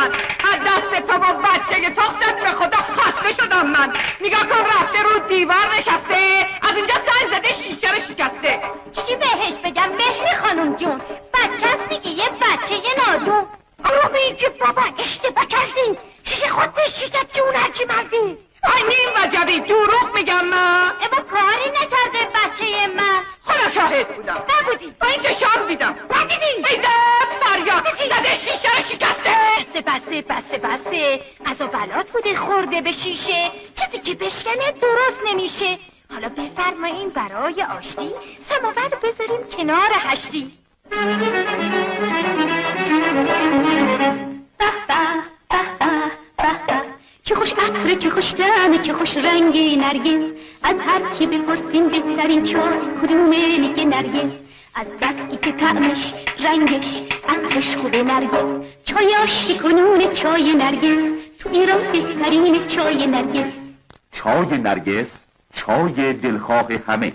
من. از دست تو و بچه تختت به خدا خسته شدم من. نگاه کن رفته رو دیوار نشسته، از اونجا سر زده شیشه رو شکسته. چیزی بهش بگم مهری خانم جون؟ بچه هست دیگه، یه بچه یه نادون. رومیجی بابا اشتباه کردی، شیشه خودت شکست جون هرچی مردی. آی نیم وجبی دروغ میگم من. اما کاری نکرده بچه من. خودم شاهد بودم. نبودی؟ با این چشام دیدم. ندیدی؟ ای داد فریاد زده شیشه رو شکسته. بسه قضا بلات بوده خورده به شیشه، چیزی که بشکنه درست نمیشه. حالا بفرمایین برای آشتی سماور رو بذاریم کنار هشتی. چه خوش عطر، چه خوش طعم، چه خوش رنگی نرگس. از هر کی بپرسین بهترین چای کدومه میگه نرگس. از بس که طعمش رنگش عطرش خوبه نرگس. چای آشتی کنون چای نرگس، تو ایران بهترین چای نرگس. چای نرگس، چای دلخواه همه.